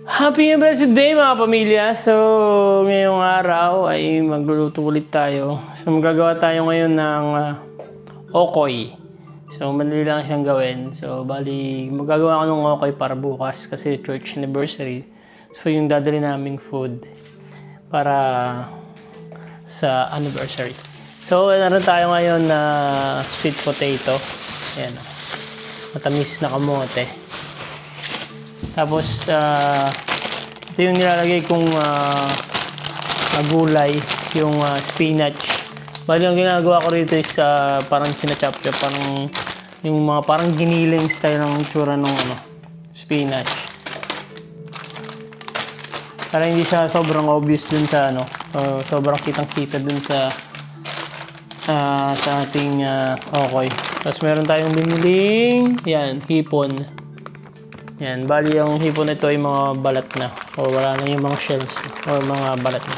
Happy Blessed Day mga pamilya! So, ngayong araw ay magluluto ulit tayo. So, magagawa tayo ngayon ng okoy. So, madali lang siyang gawin. So, bali, magagawa ko ng okoy para bukas kasi church anniversary. So, yung dadali naming food para sa anniversary. So, naroon tayo ngayon na sweet potato. Ayan. Matamis na kamote. Tapos, ito yung nilalagay kong gulay, yung spinach. Bali, ang ginagawa ko rito is parang sinachop-chop, parang yung mga parang giniling style ng itsura ng spinach. Para hindi siya sobrang obvious dun sa sobrang kitang-kita dun sa ating okoy. Tapos meron tayong biniling, yan, hipon. Yan, bali yung hipon nito ay mga balat na. O wala na yung mga shells o mga balat na.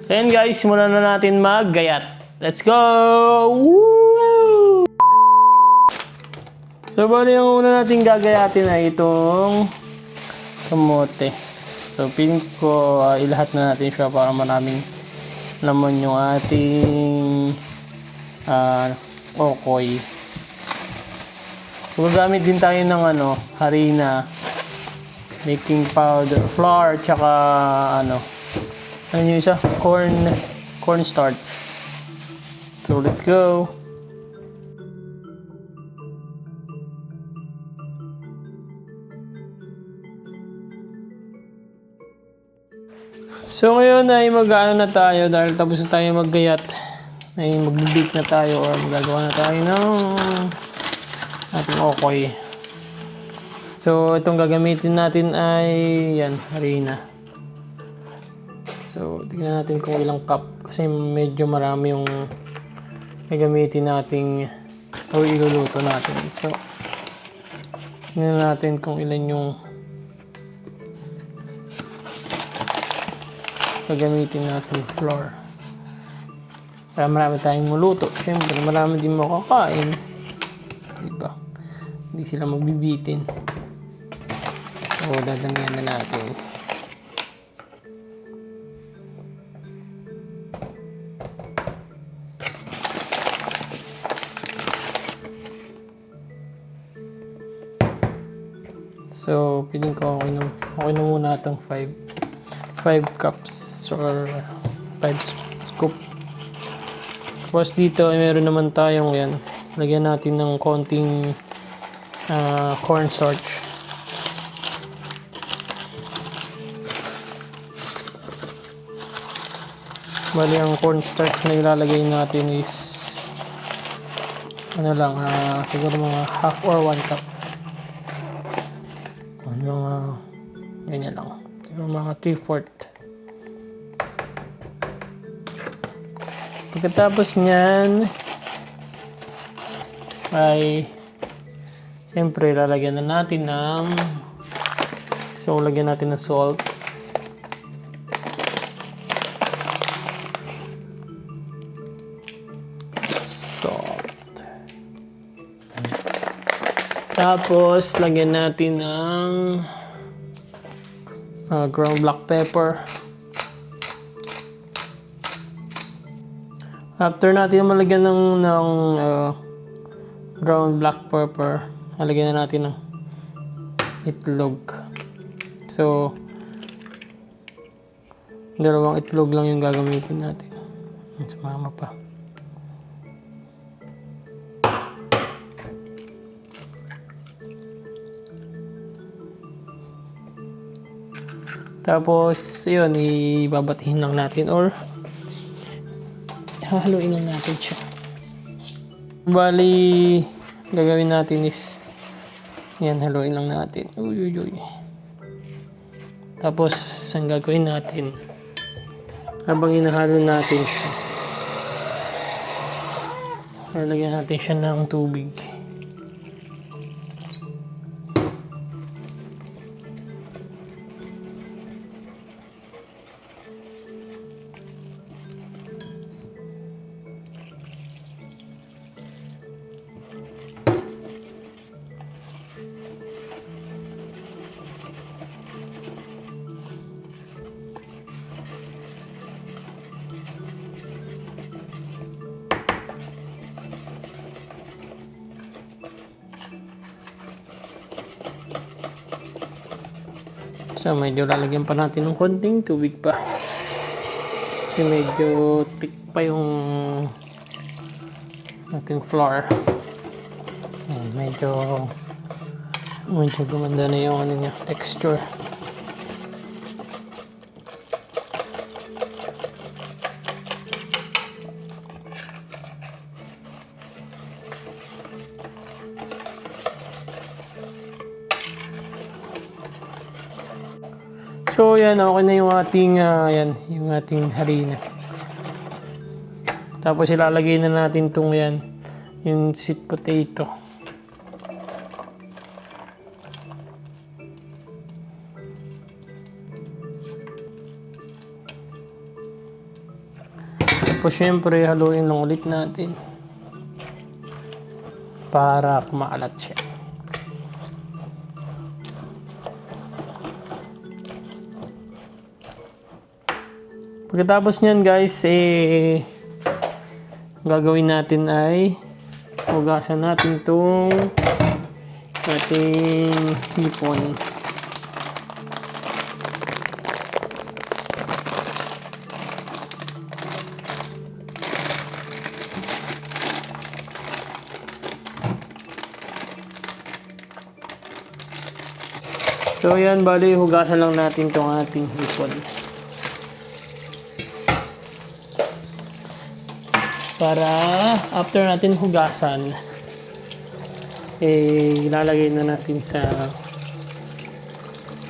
So yan guys, simulan na natin maggayat. Let's go! Woo! So bali yung una natin gagayatin ay itong kamote. So piling ko ilahat na natin siya para maraming laman yung ating okoy. So, gagamit din tayo ng harina, baking powder, flour, tsaka ano yung isa? Cornstarch. So, let's go! So, ngayon ay mag-ano na tayo dahil tapos na tayo maggayat. Ay mag-bake na tayo or magagawa na tayo ng ating okoy. So, itong gagamitin natin ay yan, harina. So, tingnan natin kung ilang cup kasi medyo marami yung gagamitin nating o iluluto natin. So, tingnan natin kung ilan yung gagamitin natin flour. Para marami tayong maluto. Siyempre, marami din makakain. Diba? Hindi sila magbibitin. So, dadamihan na natin. So, piling ko okay na muna itong 5 cups or 5 scoop. Tapos dito ay meron naman tayong yan. Lagyan natin ng konting cornstarch. Bali ang cornstarch na ilalagay natin is siguro mga half or 1 cup. Mga ganyan lang. Siguro mga 3/4. Pagkatapos niyan ay siyempre lalagyan na natin ng lagyan natin ng salt. Tapos lagyan natin ng ground black pepper. After natin malagyan ng ground black pepper, lagyan na natin ng itlog. So, 2 itlog lang yung gagamitin natin. Sumama pa. Tapos, yun, ibabatihin lang natin or hahaluin lang natin siya. Bali, gagawin natin is yan, haluin lang natin. Uy. Tapos, ang gagawin natin habang hinahalo natin siya, lagyan natin siya ng tubig. So medyo lalagyan pa natin ng konting tubig pa. Kasi medyo thick pa yung ating flour. Ayan, medyo gumanda na yung ano niya, texture. So yan, okay na yung ating yung ating harina. Tapos ilalagay na natin tong yan, yung sweet potato. Tapos syempre haluin lang ulit natin para kumaalat siya. Pagkatapos niyan guys, gagawin natin ay hugasan natin itong ating hipon. So yan, bali hugasan lang natin itong ating hipon. Para after natin hugasan, ilalagay na natin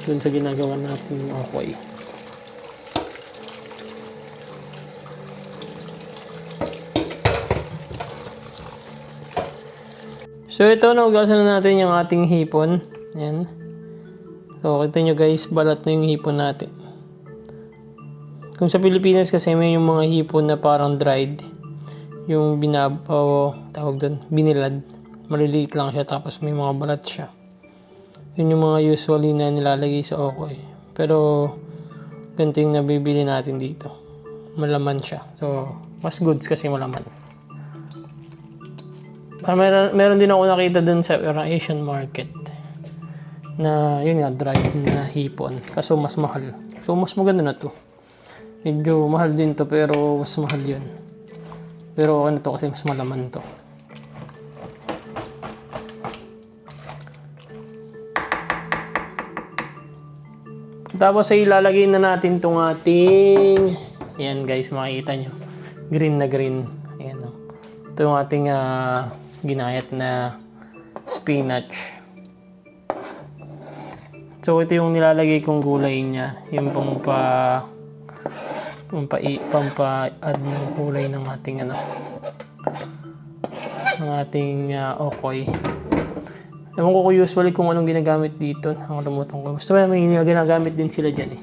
dun sa ginagawa natin okoy. So ito, nahugasan na natin yung ating hipon. Yan. So kita nyo guys, balat na yung hipon natin. Kung sa Pilipinas kasi may yung mga hipon na parang dried, yung tawag doon, binilad. Maliliit lang siya tapos may mga balat siya. Yun yung mga usually na nilalagay sa okoy. Pero ganito yung nabibili natin dito. Malaman siya. So mas goods kasi malaman. Meron din ako nakita dun sa Asian market na yun nga, dried na hipon. Kaso mas mahal. So mas maganda na to. Medyo mahal din to pero mas mahal yun. Pero ano to kasi mas malaman to. Tapos ay ilalagay na natin tong ating, ayan guys, makikita nyo. Green na green. Ayan o. Ito yung ating ginayat na spinach. So ito yung nilalagay kong gulay niya. Yung pampa-add ng kulay ng ating okoy. Ewan ko usually kung anong ginagamit dito. Nakalimutan ko. Basta may ginagamit din sila dyan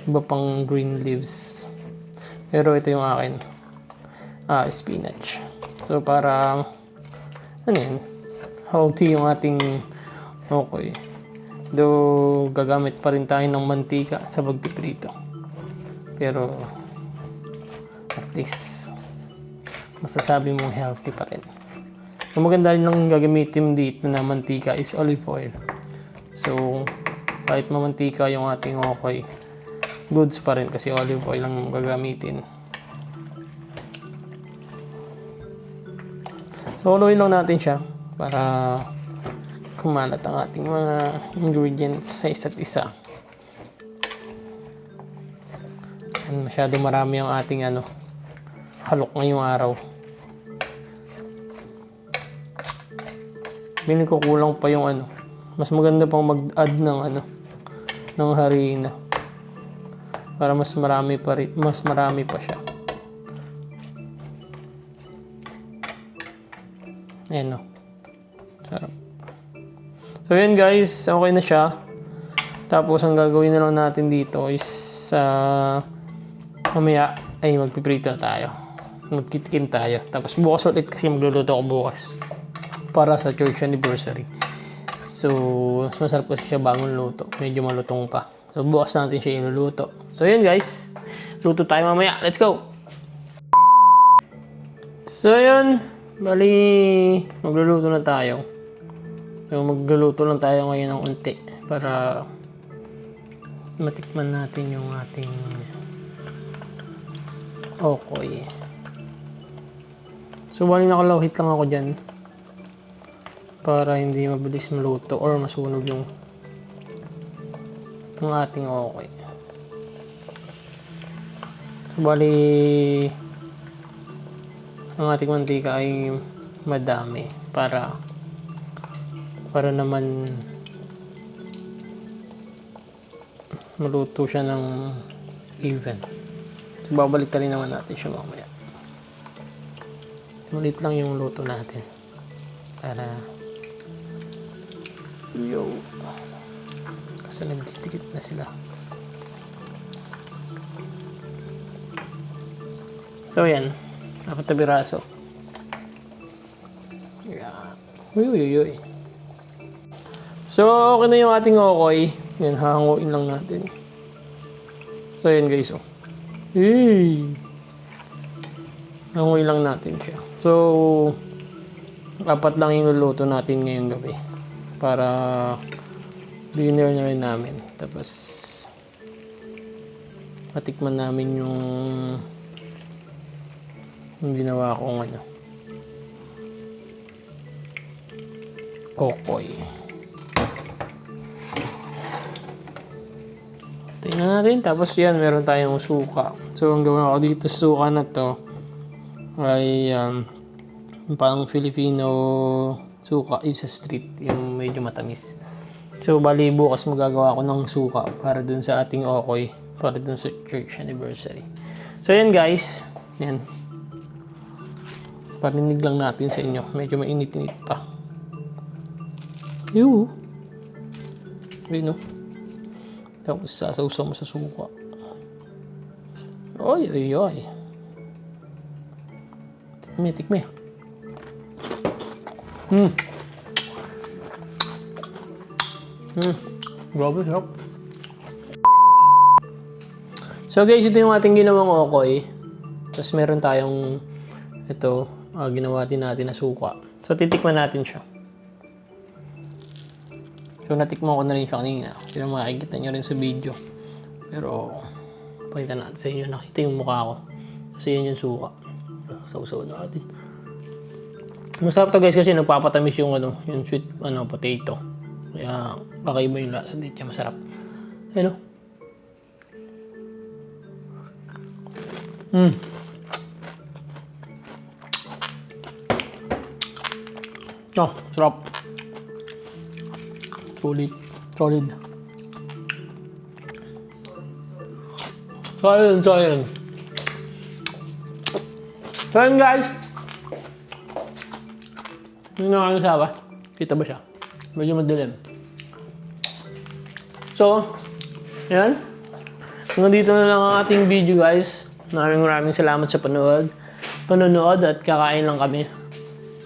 iba pang green leaves. Pero ito yung akin. Spinach. So para healthy yung ating okoy. Though gagamit pa rin tayo ng mantika sa pagpiprito. Pero at least masasabi mong healthy pa rin. Ang maganda rin ng gagamitin dito na mantika is olive oil. So kahit mamantika yung ating okoy, goods pa rin kasi olive oil ang gagamitin. So haluin lang natin siya para kumalat ang ating mga ingredients sa isa't isa. Masyado marami ang ating halok ngayong araw. Feeling ko kulang pa yung mas maganda pang mag-add ng harina para mas marami pa siya. Ayan o. Sarap. So yun guys, okay na siya. Tapos ang gagawin na lang natin dito is mamaya ay magpiprito na tayo. Magkitikim tayo. Tapos bukas ulit kasi magluluto ako bukas para sa church anniversary. So mas masarap kasi siya bagong luto. Medyo malutong pa. So bukas natin siya iluluto. So yun guys, luto tayo mamaya. Let's go! So yun, bali magluluto na tayo. So, magluluto lang tayo ngayon ng unti para matikman natin yung ating okoy. So, bali nakalawhit lang ako dyan para hindi mabilis maluto or masunog yung ating okoy. So, bali ang ating mantika ay madami para naman maluto siya ng even. So, babalik rin naman natin siya mamaya. Malit lang yung luto natin para kasi nagdidikit na sila. So yan, 4 na piraso. Yeah. Uy. So okay na yung ating okoy. Yan, hahanguin lang natin. So yan guys, oh. Hanguin lang natin siya. So 4 lang yung luluto natin ngayong gabi para dinner na rin namin. Tapos matikman namin yung ginawa kong okoy. Tingnan natin. Tapos yan, meron tayong suka. So ang gawin ko dito sa suka na to ay parang Filipino suka is a street, yung medyo matamis. So bali bukas magagawa ako ng suka para dun sa ating okoy, para dun sa church anniversary. So yan guys, yan. Parinig lang natin sa inyo, medyo mainit-init pa. Ayun, no? Tapos sasawsaw mo sa suka. Oy. Tikme. Grabe, sarap. So guys, ito yung ating ginawang okoy. Tapos meron tayong ito, ginawa din natin na suka. So titikman natin siya. So natikman ko na rin siya kanina. Pero makikita nyo rin sa video. Pero pakita natin sa inyo. Nakita yung mukha ko. Kasi yan yung suka. Sausaw natin. Masarap to guys kasi nagpapatamis yung yung sweet potato. Kaya kakaiba yung lasa dito. Masarap. Ayun o. Sarap. Solid. So yun guys. Hindi na kami sawa. Kita ba siya? Medyo madilim. So, yan. Hanggang dito na lang ang ating video guys. Maraming salamat sa panonood at kakain lang kami.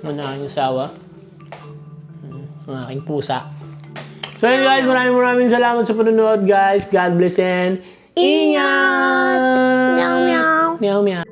Ng aking asawa. Ng aking pusa. So yun guys, maraming salamat sa panonood guys. God bless and ingat! Meow meow. Meow meow.